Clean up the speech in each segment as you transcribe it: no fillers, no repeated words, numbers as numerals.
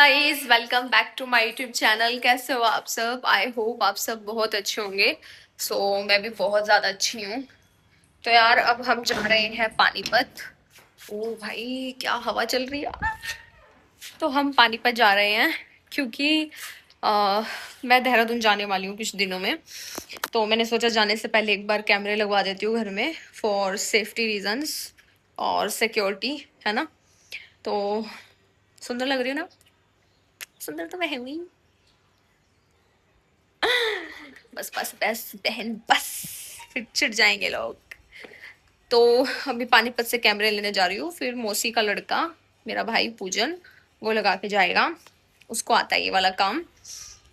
Guys, welcome back to my YouTube channel. कैसे हो आप सब? आई होप आप सब बहुत अच्छे होंगे। मैं भी बहुत ज़्यादा अच्छी हूँ। तो यार, अब हम जा रहे हैं पानीपत। ओ भाई, क्या हवा चल रही है। तो हम पानीपत जा रहे हैं क्योंकि मैं देहरादून जाने वाली हूँ कुछ दिनों में। तो मैंने सोचा जाने से पहले एक बार कैमरे लगवा देती हूँ घर में, फॉर सेफ्टी रीजंस और सिक्योरिटी, है ना। तो सुंदर लग रही है ना? सुंदर तो मैं हूँ। बस बस बस बहन, बस फिर चिढ़ जाएंगे लोग। तो अभी पानीपत से कैमरे लेने जा रही हूँ, फिर मौसी का लड़का, मेरा भाई पूजन, वो लगा के जाएगा। उसको आता है ये वाला काम।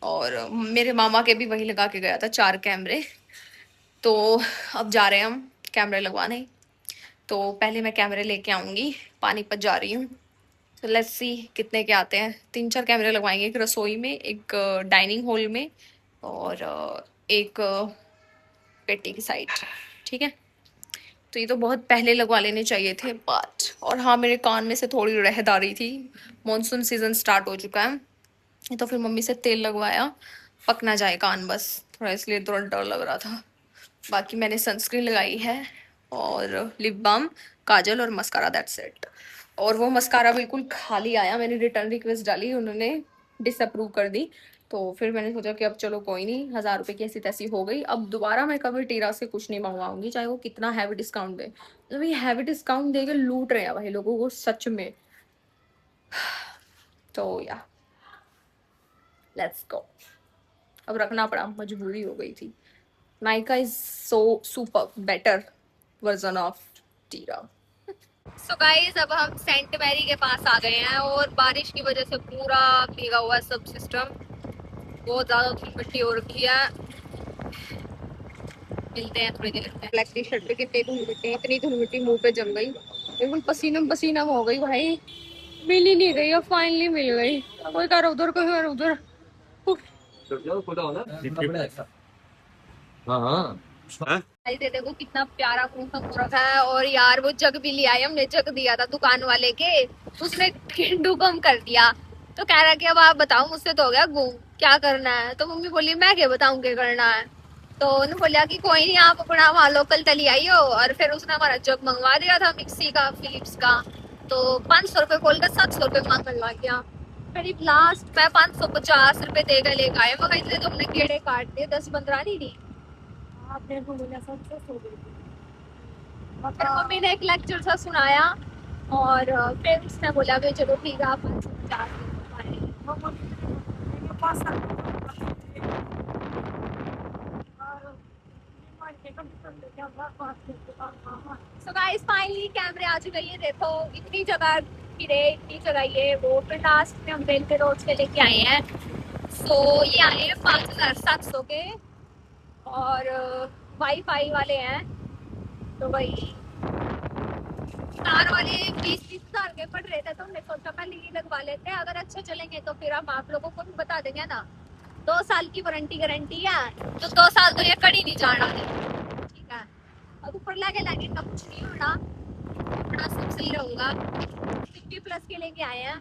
और मेरे मामा के भी वही लगा के गया था 4 कैमरे। तो अब जा रहे हैं हम कैमरे लगवाने। तो पहले मैं कैमरे लेके आऊंगी। पानीपत जा रही हूँ। तो लेट्स सी कितने के आते हैं। 3-4 कैमरे लगवाएंगे, एक रसोई में, एक डाइनिंग हॉल में, और एक पेटी की साइड। ठीक है। तो ये तो बहुत पहले लगवा लेने चाहिए थे, बट और हाँ, मेरे कान में से थोड़ी रहद आ रही थी। मॉनसून सीजन स्टार्ट हो चुका है, तो फिर मम्मी से तेल लगवाया, पक ना जाए कान बस, थोड़ा इसलिए थोड़ा डर लग रहा था। बाकी मैंने सनस्क्रीन लगाई है, और लिप बाम, काजल और मस्कारा, दैट्स इट। और वो मस्कारा बिल्कुल खाली आया, मैंने रिटर्न रिक्वेस्ट डाली, उन्होंने डिसअप्रूव कर दी। तो फिर मैंने सोचा कि अब चलो कोई नहीं, 1000 रुपये की ऐसी तैसी हो गई। अब दोबारा मैं कभी टीरा से कुछ नहीं मंगवाऊंगी, चाहे वो कितना हैवी डिस्काउंट दे। मतलब ये हैवी डिस्काउंट देके लूट रहे हैं भाई लोगों को सच में। तो या लेट्स गो। अब रखना पड़ा, मजबूरी हो गई थी। Nykaa is so super better version of टीरा। So guys, अब हम सेंट मैरी के पास आ गए हैं, और बारिश की वजह से पूरा भीगा हुआ है सब सिस्टम। बहुत ज्यादा धूल मिट्टी हो रखी है। मिलते हैं थोड़ी देर में। ब्लैक टी शर्ट पे कितनी धूल मिट्टी, इतनी धूल मिट्टी मुंह पे जम गई, बिल्कुल पसीना पसीना हो गई भाई। मिल ही नहीं रही, अब फाइनली मिल गई। कोई कर उधर, कोई कर उधर। हाँ हाँ। ऐसे देखो कितना प्यारा मौसम हो रखा है। और यार, वो जग भी ले आए, हमने जग दिया था दुकान वाले के, उसने गेंडू कम कर दिया। तो कह रहा कि अब आप बताओ, मुझसे तो हो गया गुम, क्या करना है। तो मम्मी बोली मैं क्या बताऊं क्या करना है। तो उन्होंने बोला कि कोई नहीं, आप अपना वहाँ लोकल तली आई हो। और फिर उसने हमारा जग मंगवा दिया था मिक्सी का, फिलिप्स का। तो 500 रुपये खोल कर 700 रुपये मंगवा गया। करीब लास्ट में 550 रुपये देकर लेकर आए, मगर इसलिए तो हमने कीड़े काट दिए, 10-15 नहीं। आपने तो बोला सबसे सो गई थी। फिर मम्मी ने एक लेक्चर सा सुनाया, और फिर उसने बोला कि चलो ठीक है, आप 550। सो गाइस, फाइनली कैमरे आ चुके हैं। देखो इतनी जगह फिरे, इतनी जगह ये वो, फिर लास्ट में हम रेलवे रोड से लेके आए हैं। ये आए हैं 5700 के, और वाईफाई वाले हैं। तो वही कार वाले 20-30 हजार के पड़ रहे थे, तो हमने सोचा पहले ये लगवा लेते हैं, अगर अच्छे चलेंगे तो फिर हम आप लोगों को भी बता देंगे ना। 2 साल की वारंटी गारंटी है, तो 2 साल तो ये कड़ी नहीं जाना है। ठीक है। अब ऊपर लगे लगे का कुछ नहीं होना, अपना सब सही रहूंगा। 50+ के लेके आए हैं,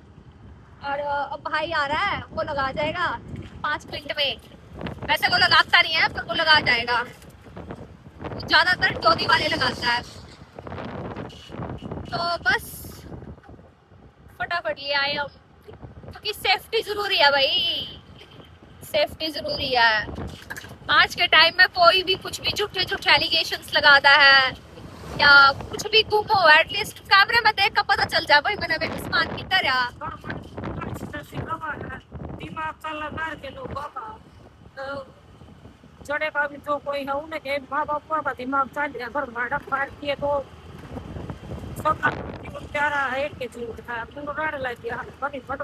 और अब भाई आ रहा है, वो लगा जाएगा 5 मिनट में। वैसे वो लगाता नहीं है, पर वो लगा जाएगा। ज्यादातर टोनी वाले लगाता है। तो बस फटाफट ये आए हम, क्योंकि सेफ्टी जरूरी है भाई, सेफ्टी जरूरी है। आज के टाइम में कोई भी कुछ भी झूठे झूठे एलिगेशंस लगाता है, या कुछ भी गुम हो, एटलीस्ट कैमरे में देख कर पता चल जाए भाई मैंने आसमान की तरह। दिमाग चल रहा के लोगों का जड़े का भी जो कोई है उन्हें माँ बाप का दिमाग चल गया, घर भाड़ा फाड़ किए तो सब प्यारा है के चीज था, तुम गाड़ लग गया बड़ी फट।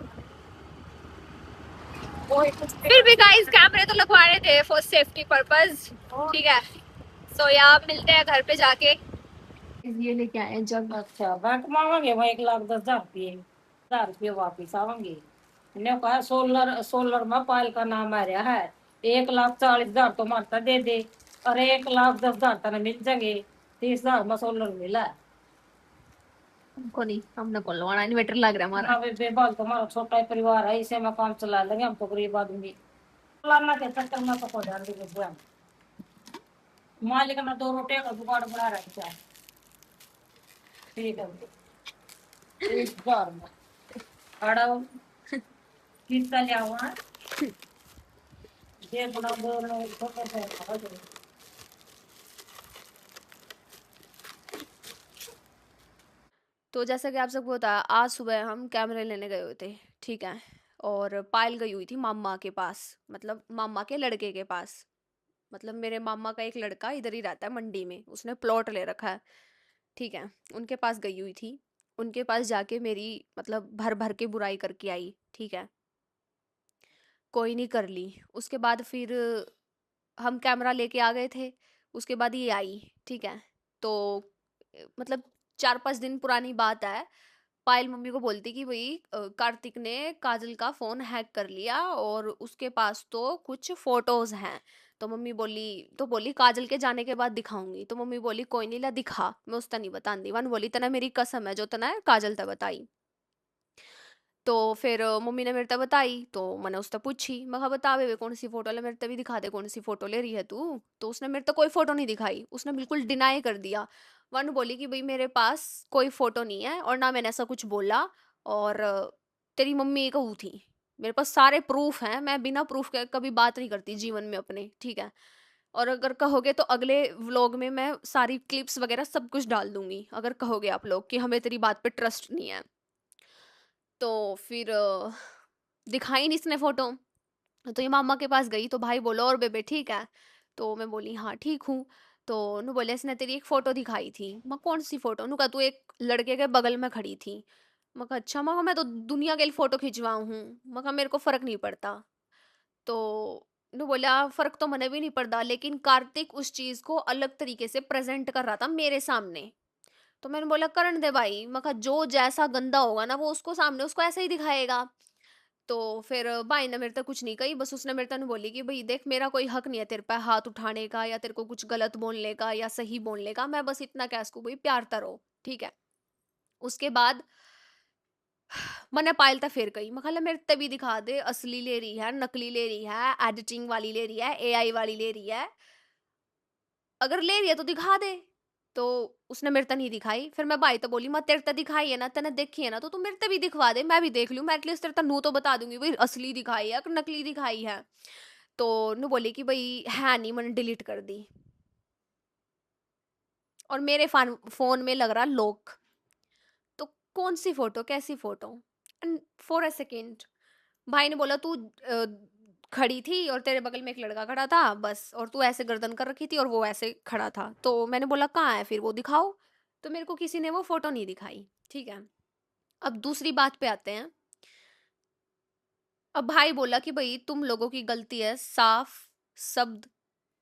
फिर भी गाइस, कैमरे तो लगवाने थे फॉर सेफ्टी पर्पस। ठीक है। यार मिलते हैं घर पे जाके। ये लेके आए जग। अच्छा, बैंक में आवांगे वहाँ 1,10,000 रुपये वापिस आवांगे। ने कहा सोलर सोलर में पायल का नाम आ रहा है, 1,40,000 तो मारता दे दे, और 1,10,000 तक मिल जाएंगे, 30,000 में सोलर मिला। हमको नहीं, हमने कौन लवाना, इन्वेटर लग रहा है हमारा। ना बेबे बाल तो हमारा छोटा ही परिवार है, इसे में काम चला लेंगे हम तो गरीब आदमी। लाना के चक्कर में तो हो जाती बेबे हम। मालिक ने 2 रोटियां का जुगाड़ बना रखा है। ठीक है, एक बार में खड़ा हो, कितना लिया हुआ है, ये बड़ा दो छोटे से हो जाए। तो जैसा कि आप सबको पता है, आज सुबह हम कैमरे लेने गए हुए थे, ठीक है। और पायल गई हुई थी मामा के पास, मतलब मामा के लड़के के पास। मतलब मेरे मामा का एक लड़का इधर ही रहता है मंडी में, उसने प्लॉट ले रखा है, ठीक है। उनके पास गई हुई थी। उनके पास जाके मेरी मतलब भर भर के बुराई करके आई, ठीक है। कोई नहीं, कर ली। उसके बाद फिर हम कैमरा लेके आ गए थे। उसके बाद ये आई, ठीक है। तो मतलब 4-5 दिन पुरानी बात है। पायल मम्मी को बोलती कि भाई कार्तिक ने काजल का फोन हैक कर लिया और उसके पास तो कुछ फोटोज हैं। तो मम्मी बोली, तो बोली काजल के जाने के बाद दिखाऊंगी। तो मम्मी बोली कोई नहीं, ला दिखा, मैं उसता नहीं बतांदी। वन बोली तना मेरी कसम है, जो तना है काजल ता बताई। तो फिर मम्मी ने मेरे ते बताई, तो मैंने उससे पूछी, मैं कहा बता बे कौन सी फोटो ले, मेरे ते भी दिखा दे कौन सी फोटो ले रही है तू। तो उसने मेरे तो कोई फोटो नहीं दिखाई, उसने बिल्कुल डिनाई कर दिया। वन बोली कि भाई मेरे पास कोई फोटो नहीं है और ना मैंने ऐसा कुछ बोला। और तेरी मम्मी एक कहू थी, मेरे पास सारे प्रूफ हैं, मैं बिना प्रूफ के कभी बात नहीं करती जीवन में अपने, ठीक है। और अगर कहोगे तो अगले व्लॉग में मैं सारी क्लिप्स वगैरह सब कुछ डाल दूंगी, अगर कहोगे आप लोग कि हमें तेरी बात पे ट्रस्ट नहीं है। तो फिर दिखाई नहीं इसने फोटो। तो ये मामा के पास गई, तो भाई बोलो और बेबे ठीक है। तो मैं बोली हाँ ठीक हूँ। तो नु बोले इसने तेरी एक फोटो दिखाई थी। मैं कौन सी फोटो, नु कहा तू एक लड़के के बगल में खड़ी थी। मैं कहा अच्छा, मैं कहा मैं तो दुनिया के लिए फोटो खिंचवाऊँ हूँ, मैं कहा मेरे को फर्क नहीं पड़ता। तो नु बोला फर्क तो मने भी नहीं पड़ता, लेकिन कार्तिक उस चीज को अलग तरीके से प्रेजेंट कर रहा था मेरे सामने। तो मैंने बोला करण दे भाई, मैं कहा जो जैसा गंदा होगा ना वो उसको सामने उसको ऐसा ही दिखाएगा। तो फिर भाई ने मेरे तक कुछ नहीं कही, बस उसने मेरे तक बोली कि भाई देख मेरा कोई हक नहीं है तेरे पे हाथ उठाने का या तेरे को कुछ गलत बोलने का या सही बोलने का, मैं बस इतना कह सकूँ भाई प्यार करो, ठीक है। उसके बाद मैंने पायल था फिर कही, मैं खाला मेरे तभी दिखा दे, असली ले रही है, नकली ले रही है, एडिटिंग वाली ले रही है, एआई वाली ले रही है, अगर ले रही है तो दिखा दे। तो उसने मेरे तक नहीं दिखाई। फिर मैं भाई तो बोली मैं तेरे तक दिखाई है ना, तेने देखी है ना, तो तू मेरे तक भी दिखवा दे, मैं भी देख लूं, मैं एटलीस्ट तेरे तक नू तो बता दूंगी भाई असली दिखाई है कि नकली दिखाई है। तो नू बोली कि भाई है नहीं, मैंने डिलीट कर दी। और मेरे फोन में लग रहा लॉक। तो कौन सी फोटो, कैसी photo. And for a second भाई ने बोला तू खड़ी थी और तेरे बगल में एक लड़का खड़ा था बस, और तू ऐसे गर्दन कर रखी थी और वो ऐसे खड़ा था। तो मैंने बोला कहाँ है फिर वो, दिखाओ। तो मेरे को किसी ने वो फोटो नहीं दिखाई, ठीक है। अब दूसरी बात पे आते हैं। अब भाई बोला कि भाई तुम लोगों की गलती है, साफ शब्द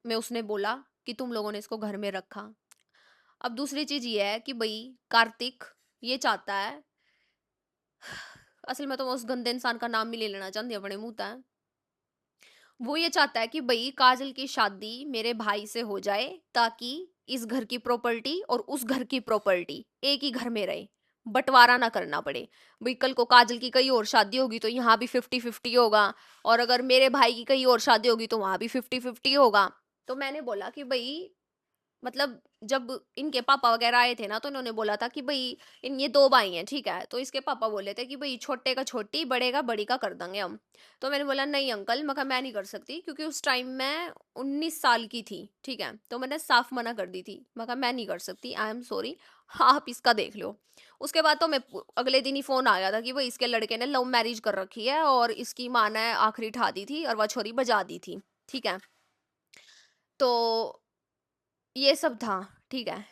में उसने बोला कि तुम लोगों ने इसको घर में रखा। अब दूसरी चीज ये है कि भाई कार्तिक ये चाहता है, असल में तो मैं उस गंदे इंसान का नाम भी ले लेना चाहती हूँ अपने मुंह तक। वो ये चाहता है कि भाई काजल की शादी मेरे भाई से हो जाए, ताकि इस घर की प्रॉपर्टी और उस घर की प्रॉपर्टी एक ही घर में रहे, बंटवारा ना करना पड़े। भाई कल को काजल की कहीं और शादी होगी तो यहाँ भी 50-50 होगा, और अगर मेरे भाई की कहीं और शादी होगी तो वहां भी 50-50 होगा। तो मैंने बोला कि भाई मतलब जब इनके पापा वगैरह आए थे ना, तो इन्होंने बोला था कि भाई इन ये दो भाई हैं, ठीक है। तो इसके पापा बोले थे कि भाई छोटे का छोटी, बड़े का बड़ी का कर देंगे हम। तो मैंने बोला नहीं अंकल, मैं कहा मैं नहीं कर सकती, क्योंकि उस टाइम मैं 19 साल की थी, ठीक है। तो मैंने साफ मना कर दी थी, मैं कहा मैं नहीं कर सकती, आई एम सॉरी, हाँ आप इसका देख लो। उसके बाद तो मैं अगले दिन ही फोन आ गया था कि भाई इसके लड़के ने लव मैरिज कर रखी है और इसकी माँ ने आखिरी ठा दी थी और वह छोरी बजा दी थी, ठीक है। तो ये सब था, ठीक है।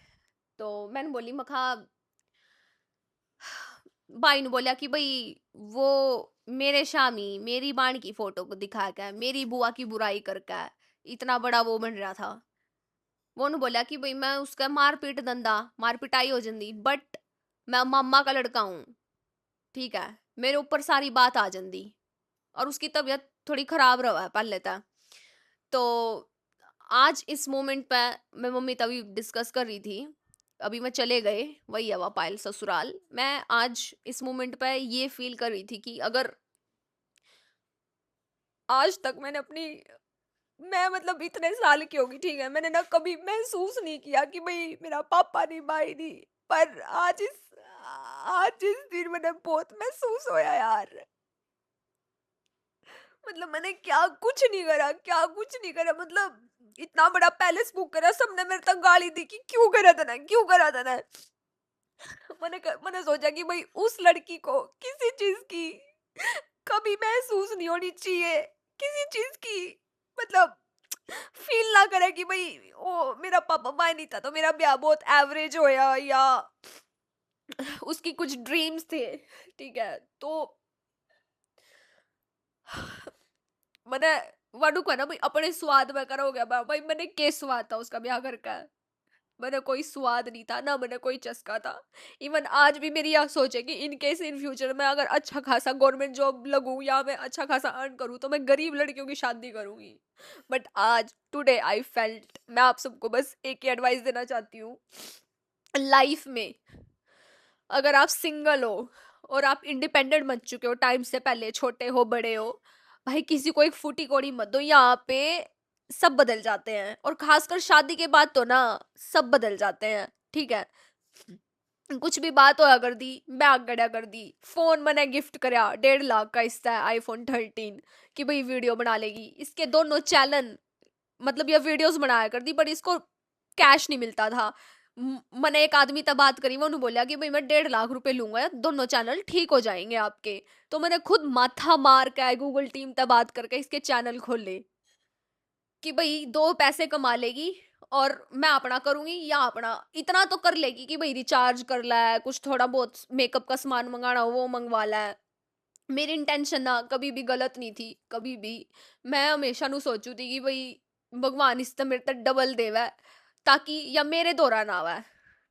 तो मैंने बोली मखा, भाई ने बोला कि भाई वो मेरे शामी मेरी बाण की फोटो को दिखा के मेरी बुआ की बुराई करके इतना बड़ा वो बन रहा था। वो ने बोला कि भाई मैं उसका मारपीट धंधा, मारपिटाई हो जाती, बट मैं मामा का लड़का हूँ, ठीक है। मेरे ऊपर सारी बात आ जाती, और उसकी तबीयत थोड़ी खराब रहा है पहले तक। तो आज इस मोमेंट पे मैं मम्मी तभी डिस्कस कर रही थी अभी मैं चले गए वही हवा पायल ससुराल। मैं आज इस मोमेंट पे ये फील कर रही थी कि अगर आज तक मैंने अपनी, मैं मतलब इतने साल की होगी, ठीक है, मैंने ना कभी महसूस नहीं किया कि भाई मेरा पापा नहीं, भाई नहीं। पर आज इस दिन मैंने बहुत महसूस होया यार। मतलब मैंने क्या कुछ नहीं करा, क्या कुछ नहीं करा, मतलब इतना बड़ा पैलेस बुक करा, सबने मेरे तक गाली दी कि क्यों करा था ना, क्यों करा था ना। मैंने सोचा कि भाई उस लड़की को किसी चीज की कभी महसूस नहीं होनी चाहिए, किसी चीज की, मतलब फील ना करे कि भाई ओ मेरा पापा माय नहीं था तो मेरा ब्याह बहुत एवरेज होया, या उसकी कुछ ड्रीम्स थे, ठीक है। तो मैंने वाडू को है ना भाई अपने स्वाद में करा हो गया भाई, मैंने के स्वाद था उसका ब्याह कर का, मैंने कोई स्वाद नहीं था ना, मैंने कोई चस्का था। इवन आज भी मेरी यह सोच है कि इन केस इन फ्यूचर में अगर अच्छा खासा गवर्नमेंट जॉब लगूं या मैं अच्छा खासा अर्न करूं तो मैं गरीब लड़कियों की शादी करूंगी। बट आज टुडे आई फेल्ट, मैं आप सबको बस एक ही एडवाइस देना चाहती हूँ लाइफ में। अगर आप सिंगल हो और आप इंडिपेंडेंट बन चुके हो टाइम से पहले, छोटे हो बड़े हो, भाई किसी को एक फूटी कौड़ी मत दो। यहाँ पे सब बदल जाते हैं, और खासकर शादी के बाद तो ना सब बदल जाते हैं, ठीक है। कुछ भी बात हो कर दी, बैग गड़ा कर दी, फोन मैंने गिफ्ट करया 1.5 लाख का, इसका है iPhone 13, कि भाई वीडियो बना लेगी, इसके दोनों चैनल, मतलब ये वीडियोस बनाया कर दी, बट इसको कैश नहीं मिलता था। मैंने एक आदमी तब बात करी, वो उन्होंने बोला कि भाई मैं 1.5 लाख रुपए लूंगा, दोनों चैनल ठीक हो जाएंगे आपके। तो मैंने खुद माथा मार के गूगल टीम तब बात करके इसके चैनल खोले कि भाई दो पैसे कमा लेगी और मैं अपना करूंगी, या अपना इतना तो कर लेगी कि भाई रिचार्ज कर ला है, कुछ थोड़ा बहुत मेकअप का सामान मंगाना हो वो मंगवा ला है। मेरी इंटेंशन ना कभी भी गलत नहीं थी, कभी भी। मैं हमेशा नु सोचू थी कि भाई भगवान इस मेरे तक डबल देवा है, ताकि या मेरे दौरान आवा है,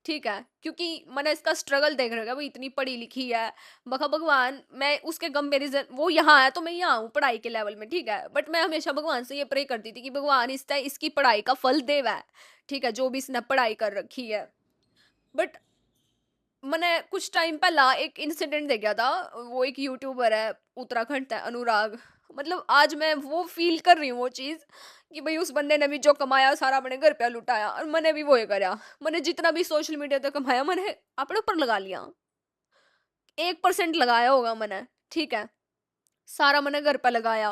ठीक है। क्योंकि मैंने इसका स्ट्रगल देख रखा है, वो इतनी पढ़ी लिखी है, बखा भगवान, मैं उसके कंपेरिजन वो यहाँ है तो मैं यहाँ हूँ पढ़ाई के लेवल में, ठीक है। बट मैं हमेशा भगवान से ये प्रे करती थी कि भगवान इसकी पढ़ाई का फल देवा है, ठीक है, जो भी इसने पढ़ाई कर रखी है। बट मैंने कुछ टाइम पहला एक इंसिडेंट देखा था, वो एक यूट्यूबर है उत्तराखंड का, अनुराग। मतलब आज मैं वो फील कर रही हूँ वो चीज कि भाई उस बंदे ने भी जो कमाया सारा अपने घर पे लुटाया, और मैंने भी वो ये करा। मैंने जितना भी सोशल मीडिया पे कमाया मैंने अपने ऊपर लगा लिया, 1% लगाया होगा मैंने, ठीक है, सारा मैंने घर पे लगाया।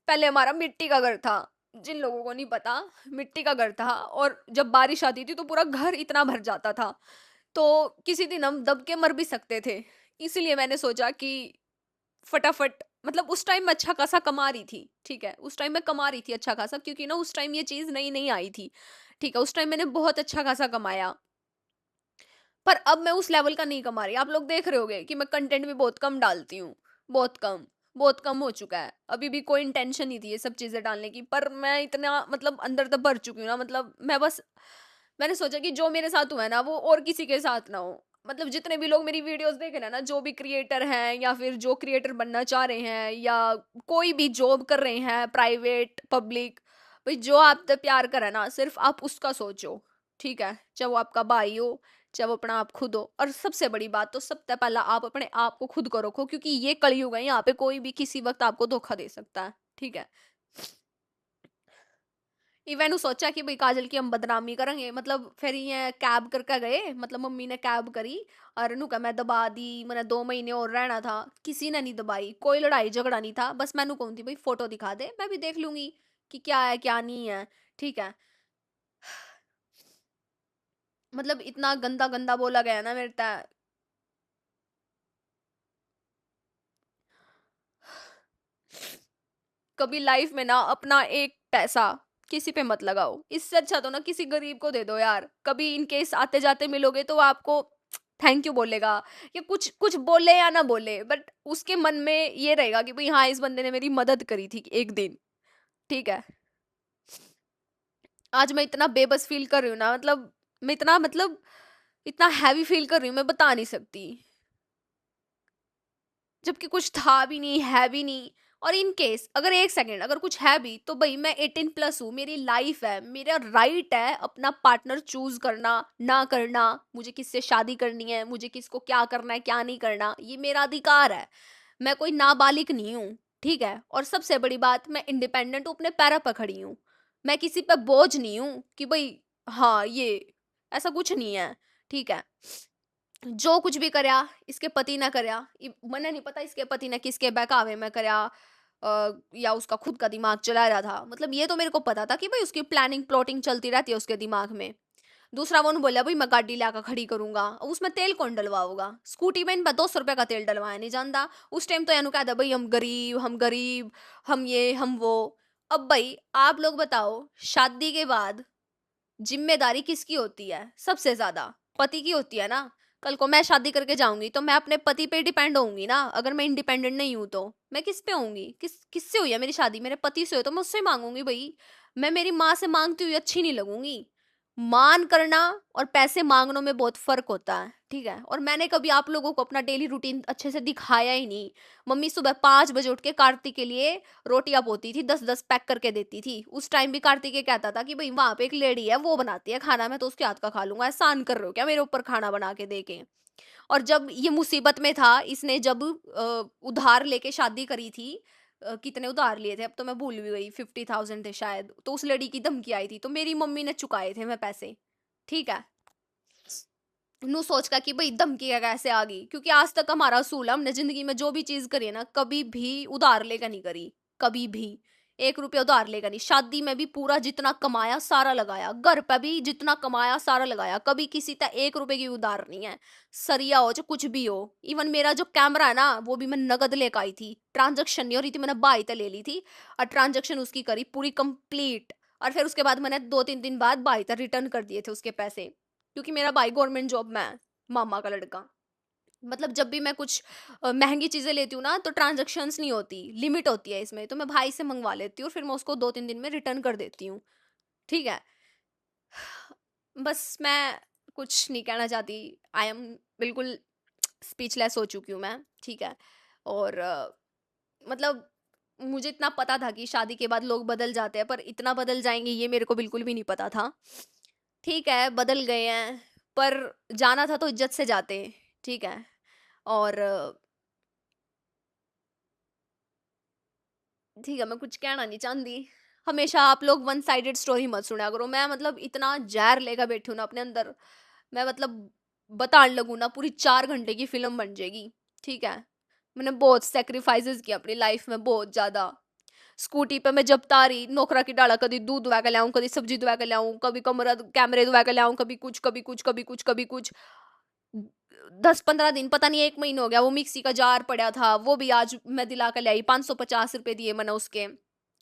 पहले हमारा मिट्टी का घर था, जिन लोगों को नहीं पता, मिट्टी का घर था, और जब बारिश आती थी तो पूरा घर इतना भर जाता था, तो किसी दिन हम दब के मर भी सकते थे। इसीलिए मैंने सोचा कि फटाफट, मतलब उस टाइम मैं अच्छा खासा कमा रही थी, ठीक है, उस टाइम मैं कमा रही थी अच्छा खासा, क्योंकि ना उस टाइम ये चीज नई नई आई थी, ठीक है, उस टाइम मैंने बहुत अच्छा खासा कमाया। पर अब मैं उस लेवल का नहीं कमा रही, आप लोग देख रहे होगे कि मैं कंटेंट भी बहुत कम डालती हूँ, बहुत कम, बहुत कम हो चुका है। अभी भी कोई इंटेंशन नहीं थी ये सब चीजें डालने की, पर मैं इतना मतलब अंदर तक भर चुकी हूँ ना, मतलब मैं बस, मैंने सोचा कि जो मेरे साथ हुआ है ना वो और किसी के साथ ना हो। मतलब जितने भी लोग मेरी वीडियोस देख रहे हैं ना, जो भी क्रिएटर हैं या फिर जो क्रिएटर बनना चाह रहे हैं या कोई भी जॉब कर रहे हैं, प्राइवेट पब्लिक, भाई जो आप तक प्यार करे ना सिर्फ आप उसका सोचो, ठीक है, चाहे वो आपका भाई हो, चाहे वो अपना आप खुद हो। और सबसे बड़ी बात तो सबसे पहला आप अपने आप को खुद को रखो, क्योंकि ये कलयुग है, यहाँ पे कोई भी किसी वक्त आपको धोखा दे सकता है, ठीक है। इवन सोचा कि भाई काजल की हम बदनामी करेंगे, मतलब फिर ये कैब करके गए, मतलब मम्मी ने कैब करी, और नु का मैं दबा दी, मैंने 2 महीने और रहना था, किसी ने नहीं दबाई, कोई लड़ाई झगड़ा नहीं था, बस मैंने कहूँ थी भाई फोटो दिखा दे मैं भी देख लूंगी कि क्या है क्या नहीं है, ठीक है। मतलब इतना गंदा गंदा बोला गया ना मेरे तक। कभी लाइफ में ना अपना एक पैसा किसी पे मत लगाओ, इससे अच्छा तो ना किसी गरीब को दे दो यार। कभी इन केस आते जाते मिलोगे तो वो आपको थैंक यू बोलेगा, या कुछ कुछ बोले या ना बोले, बट उसके मन में ये रहेगा कि भाई हाँ इस बंदे ने मेरी मदद करी थी एक दिन, ठीक है। आज मैं इतना बेबस फील कर रही हूँ ना, मतलब मैं इतना, मतलब इतना हैवी फील कर रही हूँ मैं बता नहीं सकती, जबकि कुछ था भी नहीं, है भी नहीं। और इन केस अगर 1 सेकंड अगर कुछ है भी तो भाई मैं 18+ हूँ, मेरी लाइफ है, मेरा राइट है अपना पार्टनर चूज करना ना करना, मुझे किससे शादी करनी है, मुझे किसको क्या करना है क्या नहीं करना, ये मेरा अधिकार है। मैं कोई नाबालिग नहीं हूँ, ठीक है। और सबसे बड़ी बात, मैं इंडिपेंडेंट हूँ, अपने पैरों पर खड़ी हूँ। मैं किसी पे बोझ नहीं हूँ कि भाई हाँ ये ऐसा कुछ नहीं है, ठीक है। जो कुछ भी करया इसके पति ने करया, मने नहीं पता इसके पति ने किसके बहकावे में करया, या उसका खुद का दिमाग चला रहा था, मतलब ये तो मेरे को पता था कि भाई उसकी प्लानिंग प्लॉटिंग चलती रहती है उसके दिमाग में। दूसरा वो बोला भाई मैं गाड़ी लाकर खड़ी करूंगा, अब उसमें तेल कौन डलवाओगा, स्कूटी में इन 200 रुपए का तेल डलवाया नहीं जानता। उस टाइम तो यानू कहता भाई हम गरीब हम गरीब, हम ये हम वो। अब भाई आप लोग बताओ, शादी के बाद जिम्मेदारी किसकी होती है सबसे ज्यादा? पति की होती है ना। कल को मैं शादी करके जाऊंगी तो मैं अपने पति पे डिपेंड होऊंगी ना, अगर मैं इंडिपेंडेंट नहीं हूं तो मैं किस पे होऊंगी? किससे हुई है मेरी शादी? मेरे पति से हो तो मैं उससे मांगूंगी भाई। मैं मेरी माँ से मांगती हुई अच्छी नहीं लगूंगी। मान करना और पैसे मांगने में बहुत फर्क होता है, ठीक है। और मैंने कभी आप लोगों को अपना डेली रूटीन अच्छे से दिखाया ही नहीं। मम्मी सुबह 5 बजे उठ के कार्तिक के लिए रोटियां पोती थी, 10-10 पैक करके देती थी। उस टाइम भी कार्तिक ये कहता था कि भाई वहां पे एक लेडी है वो बनाती है खाना, मैं तो उसके हाथ का खा लूंगा, एहसान कर रहे हो क्या मेरे ऊपर खाना बना के दे के? और जब ये मुसीबत में था, इसने जब उधार लेके शादी करी थी, कितने उधार लिए थे अब तो मैं भूल भी गई, 50,000 थे शायद, तो उस लड़ी की धमकी आई थी तो मेरी मम्मी ने चुकाए थे मैं पैसे, ठीक है। नू सोच का कि भाई धमकी का कैसे आ गई, क्योंकि आज तक हमारा असूल है, हमने जिंदगी में जो भी चीज करी है ना कभी भी उधार लेकर नहीं करी, कभी भी 1 रुपया उधार लेकर नहीं। शादी में भी पूरा जितना कमाया सारा लगाया, घर पे भी जितना कमाया सारा लगाया, कभी किसी तक 1 रुपए की उधार नहीं है। सरिया हो चाहे कुछ भी हो, इवन मेरा जो कैमरा है ना वो भी मैं नगद लेकर आई थी, ट्रांजेक्शन नहीं हो रही थी, मैंने बाई तक ले ली थी और ट्रांजेक्शन उसकी करी पूरी कंप्लीट। और फिर उसके बाद मैंने 2-3 दिन बाद बाई तक रिटर्न कर दिए थे उसके पैसे, क्योंकि मेरा भाई गवर्नमेंट जॉब में है, मामा का लड़का। मतलब जब भी मैं कुछ महंगी चीजें लेती हूँ ना तो ट्रांजैक्शंस नहीं होती, लिमिट होती है इसमें, तो मैं भाई से मंगवा लेती हूँ फिर मैं उसको 2-3 दिन में रिटर्न कर देती हूँ, ठीक है। बस मैं कुछ नहीं कहना चाहती, आई एम बिल्कुल स्पीचलेस हो चुकी हूँ मैं, ठीक है। और मतलब मुझे इतना पता था कि शादी के बाद लोग बदल जाते हैं, पर इतना बदल जाएंगे ये मेरे को बिल्कुल भी नहीं पता था। ठीक है बदल गए हैं, पर जाना था तो इज्जत से जाते, ठीक है। और ठीक है मैं कुछ कहना नहीं चाहती। हमेशा आप लोग वन साइडेड स्टोरी मत सुना करो, मैं मतलब इतना जहर लेकर बैठी हूँ ना अपने अंदर, मैं मतलब बताने लगूँ ना पूरी 4 घंटे की फिल्म बन जाएगी, ठीक है। मैंने बहुत सेक्रीफाइसेस किया अपनी लाइफ में, बहुत ज्यादा। स्कूटी पे मैं जब तारी नौकरा की डाला, कभी दूध दुआ के लाऊं, कभी सब्जी दुआ के लाऊं, कभी कमरा कैमरे दुआ के लाऊं, कभी कुछ कभी कुछ कभी कुछ कभी कुछ। 10-15 दिन पता नहीं 1 महीना हो गया, वो मिक्सी का जार पड़ा था वो भी आज मैं दिला कर ले आई, 550 रुपए दिए मैंने उसके,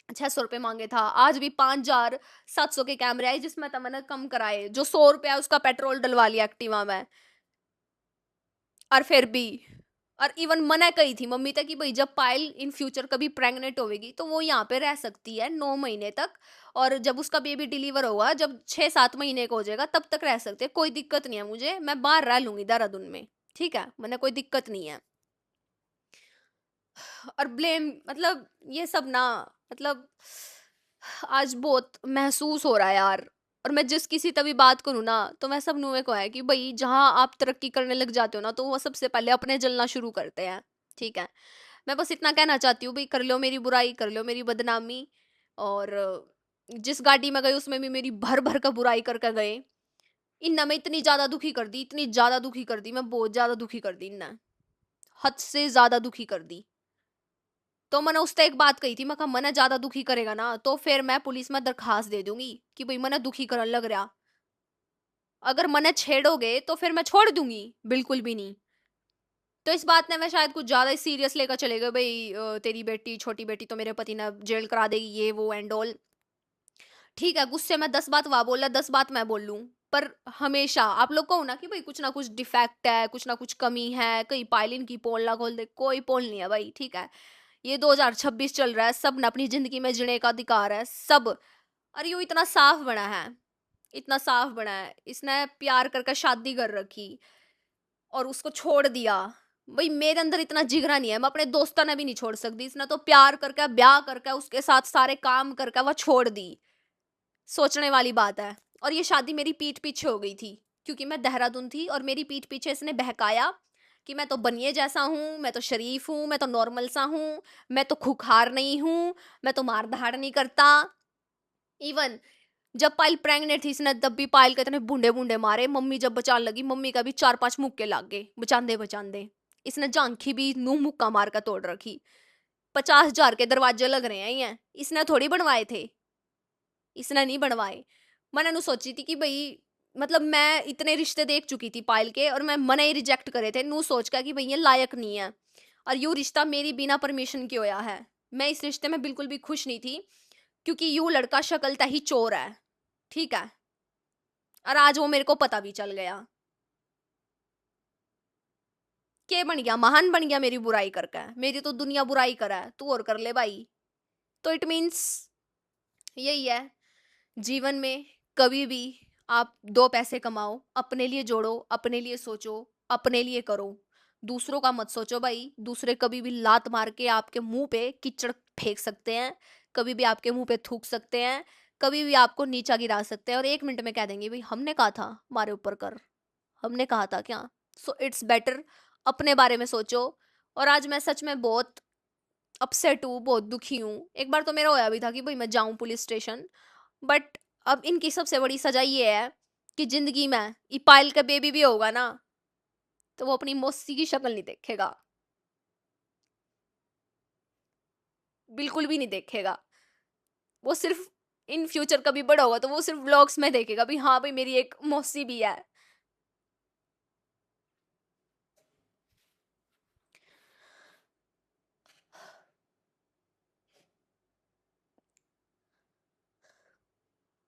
600 रुपए मांगे था, आज भी 5,700 के कैमरे आए जिसमें तो मैंने कम कराए, जो 100 रुपया उसका पेट्रोल डलवा लिया एक्टिवा में। और फिर भी, और इवन मना कही थी मम्मी तक कि भाई जब पायल इन फ्यूचर कभी प्रेग्नेंट होगी तो वो यहाँ पे रह सकती है 9 महीने तक, और जब उसका बेबी डिलीवर होगा जब 6-7 महीने का हो जाएगा तब तक रह सकते हैं, कोई दिक्कत नहीं है मुझे, मैं बाहर रह लूंगी देहरादून में, ठीक है, मैंने कोई दिक्कत नहीं है। और ब्लेम मतलब ये सब ना, मतलब आज बहुत महसूस हो रहा है यार। और मैं जिस किसी तभी बात करूँ ना तो मैं सब नुए को है कि भाई जहाँ आप तरक्की करने लग जाते हो ना तो वो सबसे पहले अपने जलना शुरू करते हैं, ठीक है। मैं बस इतना कहना चाहती हूँ भाई कर लो मेरी बुराई, कर लो मेरी बदनामी। और जिस गाड़ी में गए उसमें भी मेरी भर भर का बुराई करके गए। इन्ना मैं इतनी ज्यादा दुखी कर दी, इतनी ज्यादा दुखी कर दी, मैं बहुत ज्यादा दुखी कर दी इन्ना, हद से ज्यादा दुखी कर दी। तो मैंने उससे एक बात कही थी, मैं कहा मने ज्यादा दुखी करेगा ना तो फिर मैं पुलिस में दरखास्त दे दूंगी कि भाई मने दुखी करने लग रहा, अगर मने छेड़ोगे तो फिर मैं छोड़ दूंगी, बिल्कुल भी नहीं। तो इस बात ने मैं शायद कुछ ज्यादा ही सीरियस लेकर चले गए भाई, तेरी बेटी छोटी बेटी तो मेरे पति ने जेल करा देगी ये वो एंड ऑल। ठीक है गुस्से में 10 बात वह बोला 10 बात मैं बोल लूं, पर हमेशा आप लोग को ना कि भाई कुछ ना कुछ डिफेक्ट है, कुछ ना कुछ कमी है, कहीं पायलिन की पोल ना खोल दे, कोई पोल नहीं है भाई, ठीक है। ये 2026 चल रहा है, सब ने अपनी जिंदगी में जीने का अधिकार है, सब। अरे यू इतना साफ बना है, इतना साफ बना है, इसने प्यार करके शादी कर रखी और उसको छोड़ दिया, भाई मेरे अंदर इतना जिगरा नहीं है, मैं अपने दोस्तों ने भी नहीं छोड़ सकती। इसने तो प्यार करके ब्याह करके उसके साथ सारे काम करके वह छोड़ दी। सोचने वाली बात है। और ये शादी मेरी पीठ पीछे हो गई थी, क्योंकि मैं देहरादून थी और मेरी पीठ पीछे इसने बहकाया कि मैं तो बनिए जैसा हूँ, मैं तो शरीफ हूँ, मैं तो नॉर्मल सा हूँ, मैं तो खुखार नहीं हूँ, मैं तो मार धाड़ नहीं करता। इवन जब पायल प्रेग्नेंट थी इसने तब भी पायल के इतने बूंदे बूंदे मारे। मम्मी जब बचाने लगी, मम्मी का भी 4-5 मुक्के लाग गए बचांदे बचांदे। इसने झांकी भी नूह मुक्का मार का तोड़ रखी। 50,000 के दरवाजे लग रहे हैं ये, इसने थोड़ी बनवाए थे, इसने नहीं बनवाए। मैंने नु सोची थी कि भाई, मतलब मैं इतने रिश्ते देख चुकी थी पायल के और मैं मना ही रिजेक्ट करे थे नू सोच का कि भाई ये लायक नहीं है। और यू रिश्ता मेरी बिना परमिशन के होया है। मैं इस रिश्ते में बिल्कुल भी खुश नहीं थी, क्योंकि यू लड़का शक्ल ही चोर है, ठीक है। और आज वो मेरे को पता भी चल गया। के बन गया, महान बन गया मेरी बुराई करके। मेरी तो दुनिया बुराई करा है, तू और कर ले भाई। तो इट मीन्स यही है जीवन में, कभी भी आप 2 पैसे कमाओ, अपने लिए जोड़ो, अपने लिए सोचो, अपने लिए करो। दूसरों का मत सोचो भाई। दूसरे कभी भी लात मार के आपके मुंह पे कीचड़ फेंक सकते हैं, कभी भी आपके मुंह पे थूक सकते हैं, कभी भी आपको नीचा गिरा सकते हैं और 1 मिनट में कह देंगे भाई हमने कहा था हमारे ऊपर कर, हमने कहा था क्या। सो इट्स बेटर अपने बारे में सोचो। और आज मैं सच में बहुत अपसेट हूँ, बहुत दुखी हूँ। एक बार तो मेरा होया भी था कि भाई मैं जाऊं पुलिस स्टेशन, बट अब इनकी सबसे बड़ी सजा ये है कि जिंदगी में इपाइल का बेबी भी होगा ना, तो वो अपनी मौसी की शक्ल नहीं देखेगा, बिल्कुल भी नहीं देखेगा। वो सिर्फ इन फ्यूचर कभी बड़ा होगा तो वो सिर्फ व्लॉग्स में देखेगा भी हाँ भाई मेरी एक मौसी भी है।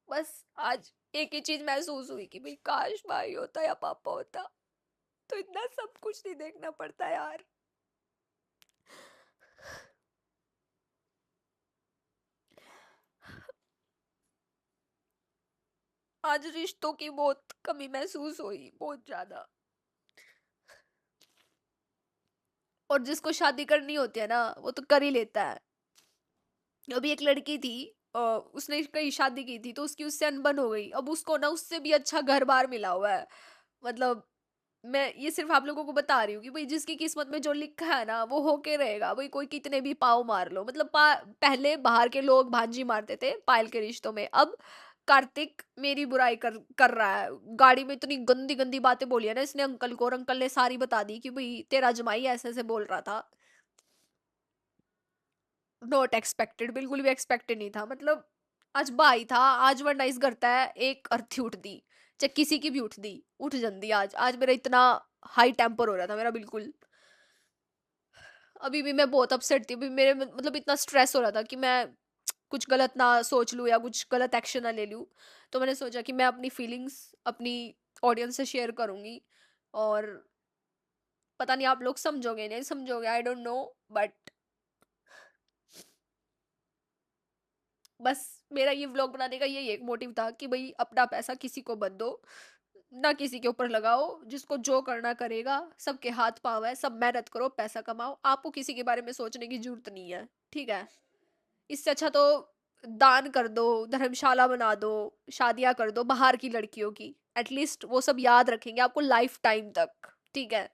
बस आज एक ही चीज महसूस हुई कि भाई काश भाई होता या पापा होता तो इतना सब कुछ नहीं देखना पड़ता यार। आज रिश्तों की बहुत कमी महसूस हुई, बहुत ज्यादा। और जिसको शादी करनी होती है ना वो तो कर ही लेता है। अभी एक लड़की थी, उसने कहीं शादी की थी तो उसकी उससे अनबन हो गई। अब उसको ना उससे भी अच्छा घर बार मिला हुआ है। मतलब मैं ये सिर्फ आप लोगों को बता रही हूँ कि भाई जिसकी किस्मत में जो लिखा है ना वो होके रहेगा भाई। कोई कितने भी पाव मार लो, मतलब पहले बाहर के लोग भांजी मारते थे पायल के रिश्तों में, अब कार्तिक मेरी बुराई कर रहा है। गाड़ी में इतनी गंदी गंदी बातें बोली है ना इसने अंकल को, और अंकल ने सारी बता दी कि भाई तेरा जमाई ऐसे ऐसे बोल रहा था। नॉट एक्सपेक्टेड, बिल्कुल भी एक्सपेक्टेड नहीं था। मतलब आज भाई था, आज वह नाइस करता है, एक अर्थी उठ दी, चाहे किसी की भी उठ दी, उठ जंदी। आज आज मेरा इतना हाई टेम्पर हो रहा था मेरा, बिल्कुल। अभी भी मैं बहुत अपसेट थी। अभी मेरे मतलब इतना स्ट्रेस हो रहा था कि मैं कुछ गलत ना सोच लूँ या कुछ गलत एक्शन ना ले लूँ। तो मैंने सोचा कि मैं अपनी फीलिंग्स अपनी ऑडियंस से शेयर करूंगी। और पता नहीं आप लोग समझोगे नहीं समझोगे, आई डोंट नो, बट बस मेरा ये व्लॉग बनाने का यही एक मोटिव था कि भाई अपना पैसा किसी को मत दो, ना किसी के ऊपर लगाओ। जिसको जो करना करेगा, सबके हाथ पाँव है, सब मेहनत करो, पैसा कमाओ, आपको किसी के बारे में सोचने की जरूरत नहीं है, ठीक है। इससे अच्छा तो दान कर दो, धर्मशाला बना दो, शादियां कर दो बाहर की लड़कियों की। एटलीस्ट वो सब याद रखेंगे आपको लाइफ टाइम तक, ठीक है।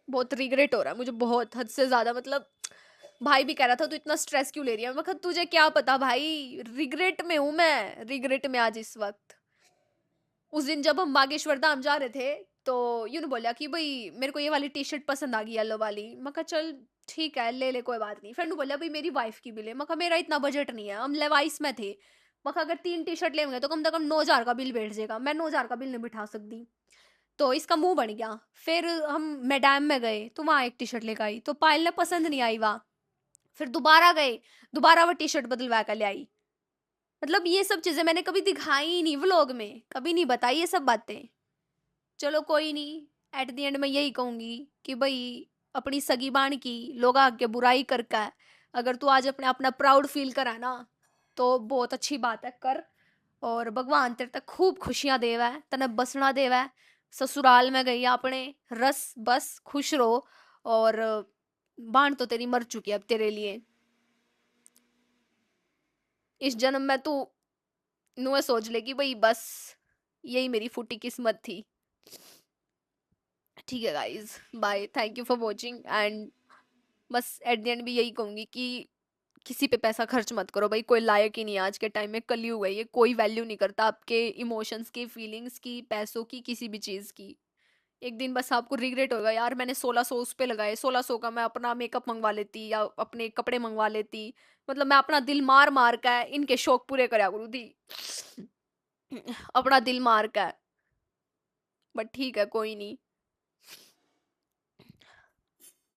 बहुत रिग्रेट हो रहा है मुझे, बहुत हद से ज्यादा। मतलब भाई भी कह रहा था तू इतना स्ट्रेस क्यों ले रही है। मैं कहा तुझे क्या पता भाई, रिग्रेट में हूं मैं, रिग्रेट में आज इस वक्त। उस दिन जब हम बागेश्वर धाम जा रहे थे तो यूं बोला कि भाई मेरे को ये वाली टी शर्ट पसंद आ गई येलो वाली। मैं कहा चल ठीक है ले ले कोई बात नहीं। फिर बोला भाई मेरी वाइफ की भी ले। मैं कहा मेरा इतना बजट नहीं है, हम लेवाइस में थे। मैं कहा अगर 3 टी शर्ट लेंगे तो कम से कम 9,000 का बिल बैठ जाएगा, मैं 9,000 का बिल नहीं बिठा सकती। तो इसका मुंह बन गया। फिर हम मैदान में गए तो वहां एक टी शर्ट लेकर आई तो पायल ने पसंद नहीं आई वहां। फिर दोबारा गए, दोबारा वो टी शर्ट बदलवा कर ले आई। मतलब ये सब चीजें मैंने कभी दिखाई ही नहीं व्लॉग में, कभी नहीं बताई ये सब बातें। चलो कोई नहीं, एट द एंड मैं यही कहूंगी कि भाई अपनी सगी बाण की लोग आगे बुराई करके, अगर तू आज अपने अपना प्राउड फील करा ना तो बहुत अच्छी बात है, कर। और भगवान तेरे तक खूब खुशियां देवा है, तने बसना देवा है। ससुराल में गई आपने, रस बस खुश रहो। और बाण तो तेरी मर चुकी है अब तेरे लिए। इस जन्म में तू नुए सोच ले कि भाई बस यही मेरी फूटी किस्मत थी। ठीक है guys, bye, thank you for watching. And बस एट द एंड भी यही कहूंगी कि किसी पे पैसा खर्च मत करो भाई, कोई लायक ही नहीं है आज के टाइम में, कलयुग है ये, कोई वैल्यू नहीं करता आपके इमोशंस की, फीलिंग्स की, पैसों की, किसी भी चीज की। एक दिन बस आपको रिग्रेट होगा, यार मैंने 1600 उस पे लगाए, 1600 का मैं अपना मेकअप मंगवा लेती या अपने कपड़े मंगवा लेती। मतलब मैं अपना दिल मार मार का है इनके शौक पूरे करा करूँ थी। अपना दिल मार का है। बट ठीक है, कोई नहीं।